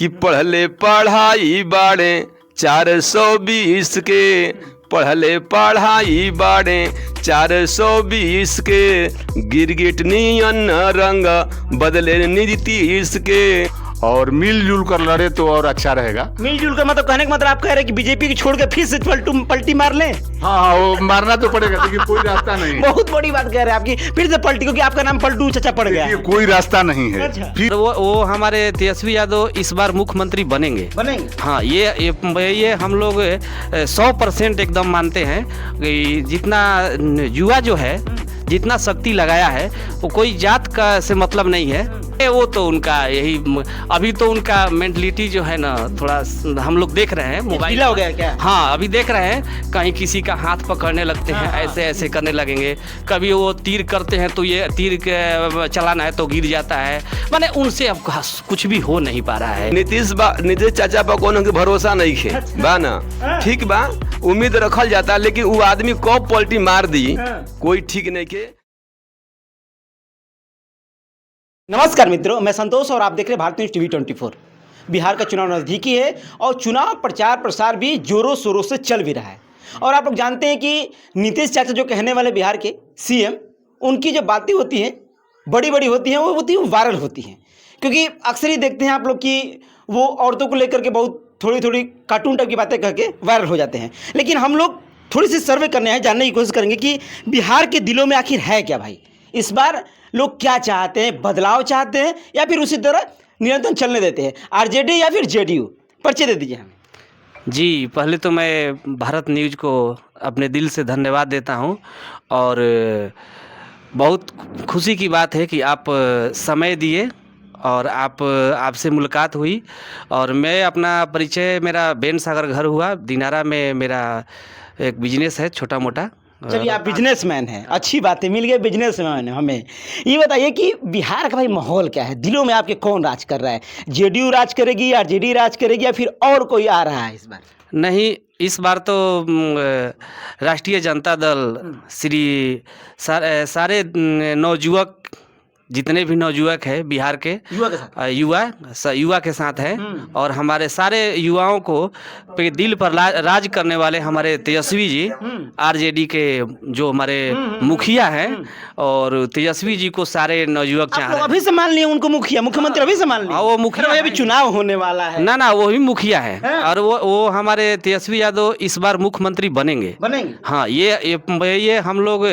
कि पढ़ले पढ़ाई बाड़े 420 के, पढ़ले पढ़ाई बाड़े 420 के, गिरगिट नियन रंग बदले नीतीश के। और मिलजुल कर लड़े तो और अच्छा रहेगा। मिलजुल कर मतलब कहने का मतलब आप कह रहे हैं कि बीजेपी की छोड़ के फिर से पलटी मार लें? हाँ, वो मारना तो पड़ेगा, लेकिन कोई रास्ता नहीं है। बहुत बड़ी बात कह रहे हैं आपकी, फिर से पलटी, क्योंकि आपका नाम पलटू चचा पड़ गया है। कोई रास्ता नहीं है। अच्छा। फिर वो हमारे तेजस्वी यादव इस बार मुख्यमंत्री बनेंगे। हाँ, ये हम लोग 100% एकदम मानते हैं कि जितना युवा जो है जितना शक्ति लगाया है वो कोई जात का से मतलब नहीं है। वो तो उनका यही अभी तो उनका मेंटलिटी जो है ना थोड़ा हम लोग देख रहे हैं मोबाइल हो गया क्या? हाँ, अभी देख रहे हैं कहीं किसी का हाथ पकड़ने लगते हैं, ऐसे ऐसे करने लगेंगे। कभी वो तीर करते हैं तो ये तीर चलाना है तो गिर जाता है। माने उनसे अब कुछ भी हो नहीं पा रहा है। नीतीश चाचा पर कोनो के भरोसा नहीं है बा ना, ठीक बा, उम्मीद रखल जाता, लेकिन वो आदमी कब पलटी मार दी कोई ठीक नहीं के। नमस्कार मित्रों, मैं संतोष और आप देख रहे हैं भारत न्यूज टीवी 24। बिहार का चुनाव नज़दीकी है और चुनाव प्रचार प्रसार भी जोरों शोरों से चल भी रहा है। और आप लोग जानते हैं कि नीतीश चाचा जो कहने वाले बिहार के सीएम, उनकी जो बातें होती हैं बड़ी बड़ी होती हैं, वो वायरल होती हैं। क्योंकि अक्सर ही देखते हैं आप लोग कि वो औरतों को लेकर के बहुत थोड़ी थोड़ी कार्टून टाइप की बातें कह के वायरल हो जाते हैं। लेकिन हम लोग थोड़ी सी सर्वे करने हैं, जानने की कोशिश करेंगे कि बिहार के दिलों में आखिर है क्या भाई। इस बार लोग क्या चाहते हैं, बदलाव चाहते हैं या फिर उसी तरह निरंतर चलने देते हैं, आरजेडी या फिर जेडीयू? परिचय दे दीजिए हमें। जी, पहले तो मैं भारत न्यूज को अपने दिल से धन्यवाद देता हूं और बहुत खुशी की बात है कि आप समय दिए और आपसे मुलाकात हुई। और मैं अपना परिचय, मेरा बेन सागर घर हुआ, दिनारा में मेरा एक बिजनेस है छोटा मोटा। चलिए, आप बिजनेसमैन हैं, अच्छी बात है, मिल गए बिजनेसमैन हमें। ये बताइए कि बिहार का भाई माहौल क्या है, दिलों में आपके कौन राज कर रहा है? जेडीयू राज करेगी, आरजेडी राज करेगी या फिर और कोई आ रहा है इस बार? नहीं, इस बार तो राष्ट्रीय जनता दल श्री सारे नवयुवक, जितने भी नवयुवक हैं बिहार के, युवा के साथ हैं। और हमारे सारे युवाओं को पे दिल पर राज करने वाले हमारे तेजस्वी जी, आरजेडी के जो हमारे मुखिया हैं, और तेजस्वी जी को सारे नवयुवक चाह रहे हैं। अभी से मान लिए उनको मुखिया, मुख्यमंत्री अभी से मान लिए? वो मुखिया, अभी चुनाव होने वाला है ना, वो भी मुखिया है। और वो हमारे तेजस्वी यादव इस बार मुख्यमंत्री बनेंगे। हाँ, ये हम लोग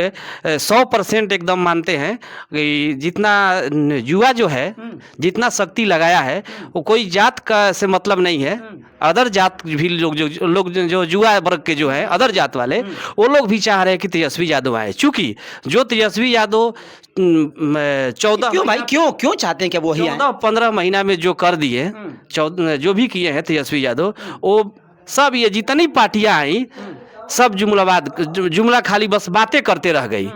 100% एकदम मानते हैं कि जितना युवा जो है जितना शक्ति लगाया है वो कोई जात का से मतलब नहीं है। अदर जात भी लोग जो युवा वर्ग के जो है अदर जात वाले, वो लोग भी चाह रहे हैं कि तेजस्वी यादव आए। चूंकि जो तेजस्वी यादव 14 क्यों चाहते हैं कि वो ही आए? 14-15 महीना में जो कर दिए, जो भी किए हैं तेजस्वी यादव, वो सब ये जितनी पार्टियां आई सब जुमला खाली बस बातें करते रह गई।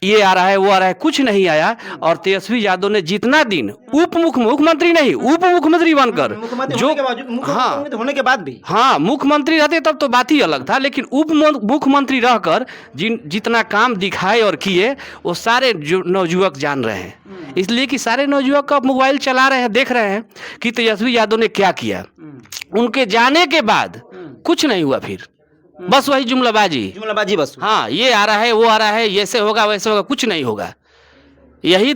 ये आ रहा है, वो आ रहा है, कुछ नहीं आया। और तेजस्वी यादव ने जितना दिन मुख्यमंत्री नहीं, उप मुख्यमंत्री बनकर जो होने के बाद भी, हाँ, मुख्यमंत्री रहते तब तो बात ही अलग था, लेकिन उप मुख्यमंत्री रहकर जितना काम दिखाए और किए वो सारे नवयुवक जान रहे हैं। इसलिए कि सारे नवयुवक का मोबाइल चला रहे हैं, देख रहे हैं कि तेजस्वी यादव ने क्या किया। उनके जाने के बाद कुछ नहीं हुआ, फिर बस वही जुमलाबाजी बस। हाँ, ये आ रहा है, वो आ रहा है, ऐसे होगा वैसे होगा, कुछ नहीं होगा। यही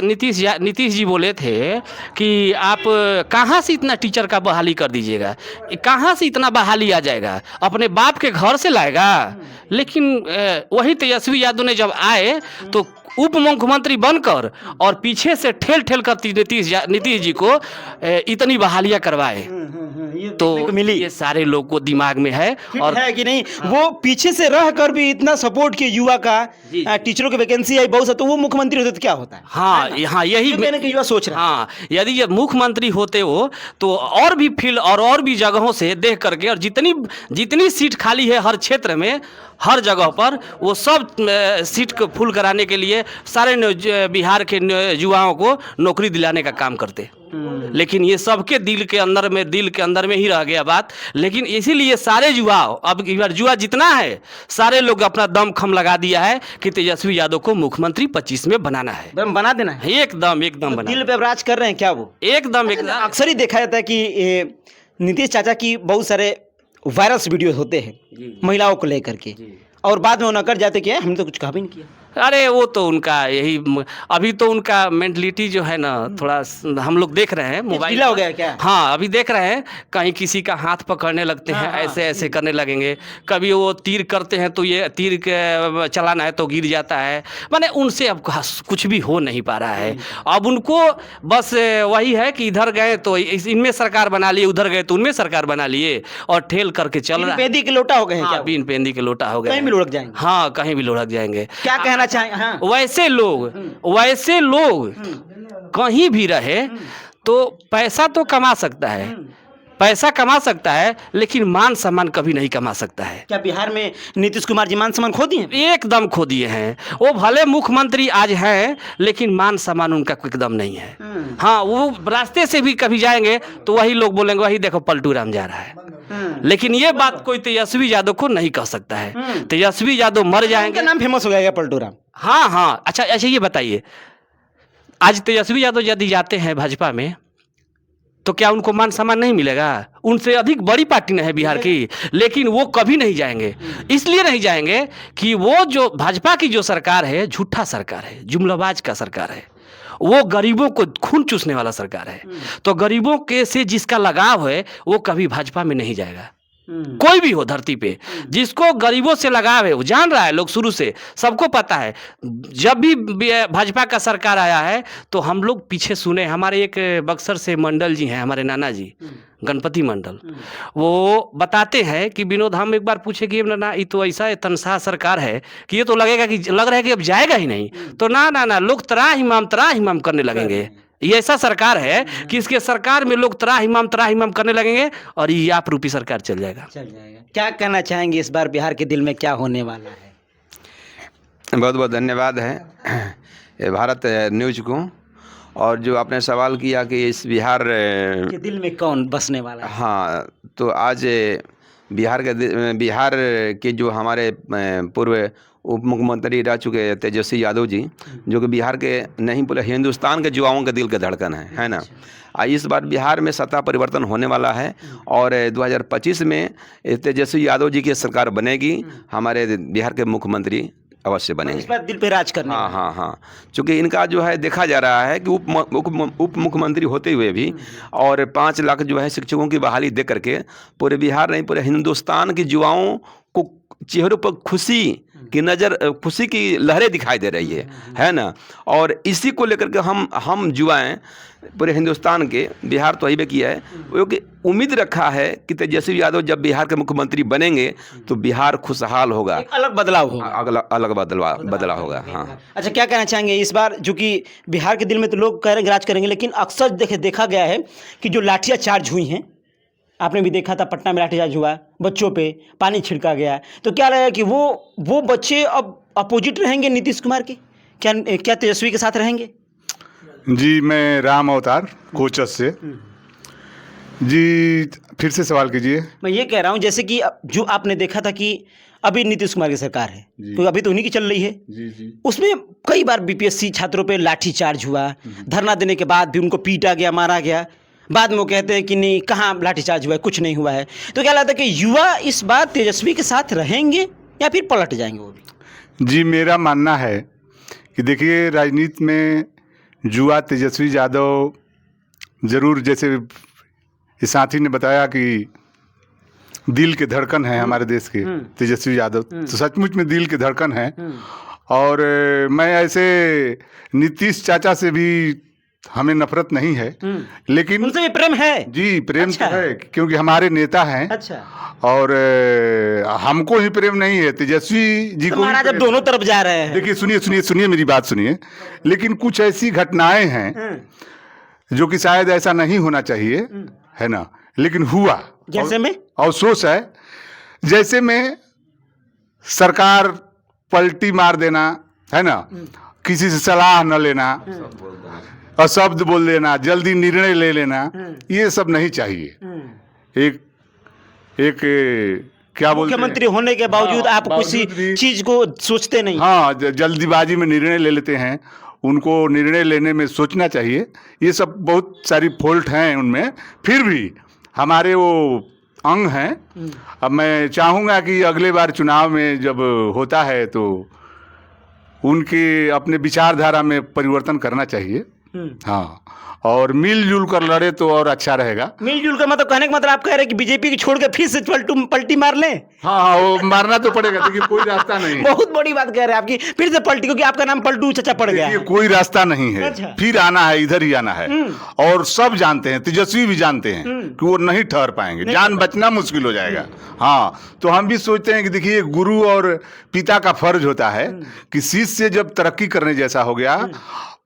नीतीश जी बोले थे कि आप कहाँ से इतना टीचर का बहाली कर दीजिएगा, कहाँ से इतना बहाली आ जाएगा, अपने बाप के घर से लाएगा। लेकिन वही तेजस्वी यादव ने जब आए तो उप मुख्यमंत्री बनकर और पीछे से ठेल कर नीतीश जी को इतनी बहालियां करवाए। तो मिली, ये सारे लोग को दिमाग में है। और है कि नहीं? हाँ। वो पीछे से रह कर भी इतना सपोर्ट किया युवा का, टीचरों की वैकेंसी आई बहुत, तो वो मुख्यमंत्री होते तो क्या होता है? हाँ, यही युवा सोच रहा है। हाँ, यदि ये मुख्यमंत्री होते हो तो और भी फील्ड और भी जगहों से देख करके, और जितनी सीट खाली है हर क्षेत्र में, हर जगह पर, वो सब सीट को फुल कराने के लिए सारे बिहार के युवाओं को नौकरी दिलाने का काम करते। लेकिन ये सबके दिल के अंदर में ही रह गया बात। लेकिन इसीलिए सारे युवा, अब इस बार युवा जितना है सारे लोग अपना दम खम लगा दिया है कि तेजस्वी यादव को मुख्यमंत्री 25 में बनाना है, बना देना है। एकदम तो बना, दिल पे अब राज कर रहे हैं क्या वो? एकदम अक्सर ही देखा जाता है कि नीतीश चाचा की बहुत सारे वायरल वीडियो होते हैं महिलाओं को लेकर के, और बाद में वो नकर जाते कि हमने तो कुछ कहा भी नहीं किया। अरे वो तो उनका यही, अभी तो उनका मेंटलिटी जो है ना थोड़ा हम लोग देख रहे हैं मोबाइल ढीला हो गया क्या? हाँ, अभी देख रहे हैं कहीं किसी का हाथ पकड़ने लगते हैं, ऐसे ऐसे करने लगेंगे। कभी वो तीर करते हैं तो ये तीर के चलाना है तो गिर जाता है। माने उनसे अब कुछ भी हो नहीं पा रहा है। अब उनको बस वही है कि इधर गए तो इनमें सरकार बना लिए, उधर गए तो उनमें सरकार बना लिए, और ठेल करके चल रहा है। पेंदी के लोटा हो गए हैं क्या? बीन पेंदी के लोटा हो गए, कहीं भी लुढ़क जाएंगे। हाँ, कहीं भी लुढ़क जाएंगे। क्या कहना चाहें? हाँ। वैसे लोग कहीं भी रहे तो पैसा तो कमा सकता है, पैसा कमा सकता है, लेकिन मान सम्मान कभी नहीं कमा सकता है। क्या बिहार में नीतीश कुमार जी मान सम्मान खो दिए? एकदम खो दिए हैं। वो भले मुख्यमंत्री आज हैं, लेकिन मान सम्मान उनका एकदम नहीं है। हाँ, वो रास्ते से भी कभी जाएंगे तो वही लोग बोलेंगे वही देखो पलटू राम जा रहा है। लेकिन ये बात कोई तेजस्वी यादव को नहीं कह सकता है। तेजस्वी यादव मर जाएंगे, नाम फेमस हो जाएगा पलटू राम। हाँ। अच्छा, ये बताइए, आज तेजस्वी यादव यदि जाते हैं भाजपा में तो क्या उनको मान सम्मान नहीं मिलेगा? उनसे अधिक बड़ी पार्टी नहीं है बिहार की, लेकिन वो कभी नहीं जाएंगे। इसलिए नहीं जाएंगे कि वो जो भाजपा की जो सरकार है झूठा सरकार है, जुमलाबाज का सरकार है, वो गरीबों को खून चूसने वाला सरकार है। तो गरीबों के से जिसका लगाव है वो कभी भाजपा में नहीं जाएगा। कोई भी हो धरती पे जिसको गरीबों से लगाव है, वो जान रहा है, लोग शुरू से सबको पता है। जब भी भाजपा का सरकार आया है तो हम लोग पीछे सुने, हमारे एक बक्सर से मंडल जी हैं, हमारे नाना जी गणपति मंडल, वो बताते हैं कि विनोद, हम एक बार पूछे कि ना ये तो ऐसा तनख्वाह सरकार है कि ये तो लग रहा है कि अब जाएगा ही नहीं। तो ना लोग त्राहिमाम करने लगेंगे। ये ऐसा सरकार है कि इसके सरकार में लोग त्राहिमाम करने लगेंगे और ये आप रूपी सरकार चल जाएगा। क्या कहना चाहेंगे इस बार बिहार के दिल में क्या होने वाला है? बहुत बहुत धन्यवाद है ये भारत न्यूज को, और जो आपने सवाल किया कि इस बिहार के दिल में कौन बसने वाला है। हाँ, तो आज बिहार के जो हमारे पूर्व उप मुख्यमंत्री रह चुके तेजस्वी यादव जी, जो कि बिहार के नहीं पूरे हिंदुस्तान के युवाओं के दिल के धड़कन है ना। इस बार बिहार में सत्ता परिवर्तन होने वाला है और 2025 में तेजस्वी यादव जी की सरकार बनेगी, हमारे बिहार के मुख्यमंत्री अवश्य बनेंगे। इस बार दिल पे राज करने। हाँ, चूँकि इनका जो है देखा जा रहा है कि उप मुख्यमंत्री होते हुए भी और 5 लाख जो है शिक्षकों की बहाली दे करके पूरे बिहार नहीं पूरे हिंदुस्तान के युवाओं को चेहरों पर खुशी की लहरें दिखाई दे रही है ना। और इसी को लेकर के हम युवाएं पूरे हिंदुस्तान के, बिहार तो ही किया है, क्योंकि उम्मीद रखा है कि तेजस्वी यादव जब बिहार के मुख्यमंत्री बनेंगे तो बिहार खुशहाल होगा, एक अलग बदलाव होगा, अलग बदलाव होगा। हाँ, अच्छा, क्या कहना चाहेंगे इस बार, जो कि बिहार के दिल में तो लोग कह रहे हैं राज करेंगे, लेकिन अक्सर देखा गया है कि जो लाठियाँ चार्ज हुई हैं, आपने भी देखा था पटना में लाठीचार्ज हुआ, बच्चों पे पानी छिड़का गया, तो क्या लगेगा कि वो बच्चे अब अपोजिट रहेंगे नीतीश कुमार के? क्या तेजस्वी के साथ रहेंगे? जी, मैं राम अवतार कोचस से। जी, फिर से सवाल कीजिए। मैं ये कह रहा हूँ जैसे कि जो आपने देखा था कि अभी नीतीश कुमार की सरकार है, तो अभी तो उन्हीं की चल रही है। जी। उसमें कई बार बीपीएससी छात्रों पे लाठीचार्ज हुआ, धरना देने के बाद भी उनको पीटा गया, मारा गया। बाद में वो कहते हैं कि नहीं, कहाँ लाठीचार्ज हुआ है, कुछ नहीं हुआ है। तो क्या लगता है कि युवा इस बार तेजस्वी के साथ रहेंगे या फिर पलट जाएंगे वो भी? जी, मेरा मानना है कि देखिए, राजनीति में युवा तेजस्वी यादव ज़रूर, जैसे इस साथी ने बताया कि दिल के धड़कन है हमारे देश के तेजस्वी यादव, तो सचमुच में दिल के धड़कन है। और मैं ऐसे नीतीश चाचा से भी हमें नफरत नहीं है, लेकिन उनसे भी प्रेम है। जी, प्रेम तो है, क्योंकि हमारे नेता हैं। अच्छा। और हमको ही प्रेम नहीं है, तेजस्वी जी को। महाराज अब दोनों तरफ जा रहे हैं। देखिए, सुनिए मेरी बात सुनिए। लेकिन कुछ ऐसी घटनाएं हैं जो कि शायद ऐसा नहीं होना चाहिए, है ना, लेकिन हुआ। जैसे में अफसोस है, जैसे में सरकार पलटी मार देना, है ना, किसी से सलाह न लेना, अशब्द बोल देना, जल्दी निर्णय ले लेना, ये सब नहीं चाहिए। एक एक क्या बोलते हैं, मुख्यमंत्री होने के बावजूद हाँ, आप किसी बावजूद भी- चीज को सोचते नहीं। हाँ, जल्दीबाजी में निर्णय ले लेते हैं। उनको निर्णय लेने में सोचना चाहिए। ये सब बहुत सारी फॉल्ट हैं उनमें, फिर भी हमारे वो अंग हैं। अब मैं चाहूँगा कि अगले बार चुनाव में जब होता है तो उनके अपने विचारधारा में परिवर्तन करना चाहिए। हाँ, और मिलजुल कर लड़े तो और अच्छा रहेगा। मिलजुल कर मतलब कहने का मतलब आप कह रहे हैं कि बीजेपी की छोड़ के फिर से पलटी मार लें? हाँ हाँ, वो मारना तो पड़ेगा, देखिए कोई रास्ता नहीं है। बहुत बड़ी बात कह रहे हैं आपकी, फिर से पलटी, क्योंकि आपका नाम पलटू चचा पड़ गया देखिए है। कोई रास्ता नहीं है। अच्छा। फिर आना है, इधर ही आना है। और सब जानते हैं, तेजस्वी भी जानते हैं कि वो नहीं ठहर पाएंगे, जान बचना मुश्किल हो जाएगा। हाँ, तो हम भी सोचते हैं कि देखिए गुरु और पिता का फर्ज होता है कि शिष्य जब तरक्की करने जैसा हो गया,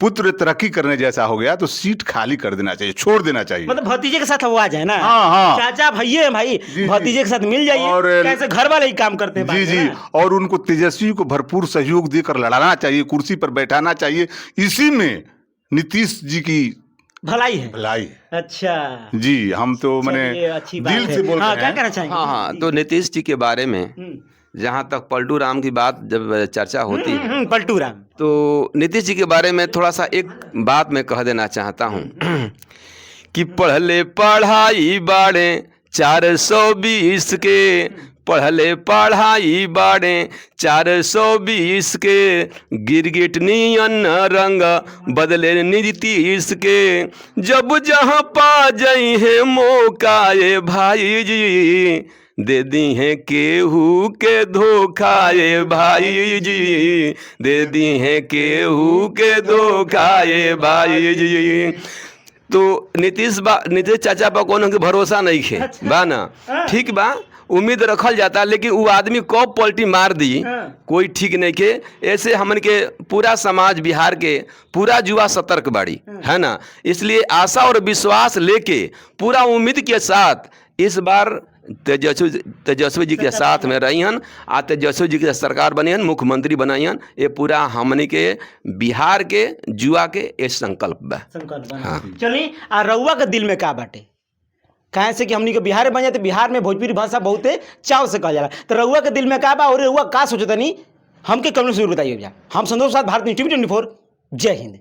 पुत्र तरक्की करने जैसा हो गया, तो सीट खाली कर देना चाहिए, छोड़ देना चाहिए। मतलब भतीजे के साथ वो आ जाए ना। हाँ, हाँ। चाचा भैया भाई, जी। भतीजे के साथ मिल जाइए, और कैसे घर वाले ही काम करते हैं जी बाद में जी, ना। और उनको तेजस्वी को भरपूर सहयोग देकर लड़ाना चाहिए, कुर्सी पर बैठाना चाहिए। इसी में नीतीश जी की भलाई है। भलाई है। अच्छा जी, हम तो चलिए, मैंने अच्छी बात दिल है। से बोल हाँ, रहे क्या हैं। कहना चाहेंगे? हाँ हाँ, तो नीतीश जी के बारे में जहाँ तक पलटू राम की बात जब चर्चा होती है, पलटू राम। तो नीतीश जी के बारे में थोड़ा सा एक बात मैं कह देना चाहता हूँ कि पढ़ले पढ़ाई बाड़े 420 के, पढ़ले पढ़ाई बाड़े 420 के, गिरगिट नियन रंग बदले नीतीश के, जब जहाँ पा जाई है मौका ये भाई जी, दे दी है केहू के धोखा ये भाई जी, दे दी है केहू के धोखा ये भाई जी। तो नीतीश चाचा पर कोनो के भरोसा नहीं है बा ना, ठीक बा, उम्मीद रखल जाता, लेकिन वो आदमी कब पलटी मार दी कोई ठीक नहीं के। ऐसे हमन के पूरा समाज, बिहार के पूरा युवा सतर्क बाड़ी है ना, इसलिए आशा और विश्वास लेके पूरा उम्मीद के साथ इस बार तेजस्वी जी के साथ में रही हन, आ तेजस्वी जी के सरकार बनी हन, मुख्यमंत्री बनाई हन। ये पूरा हमनी के बिहार के युवा के ये संकल्प बा। हाँ। चलिए, आ रउआ के दिल में का बाटे? कहे से कि हमनी के बिहार में बन जाते, बिहार में भोजपुरी भाषा बहुते चाव से कहल जाला, तो रउआ के दिल में का बा और रउआ का सोचतनी, हमके कमेंट जरूर बताइए भैया। हम संतोष प्रसाद, भारत न्यूज़ टीवी 24, जय हिंद।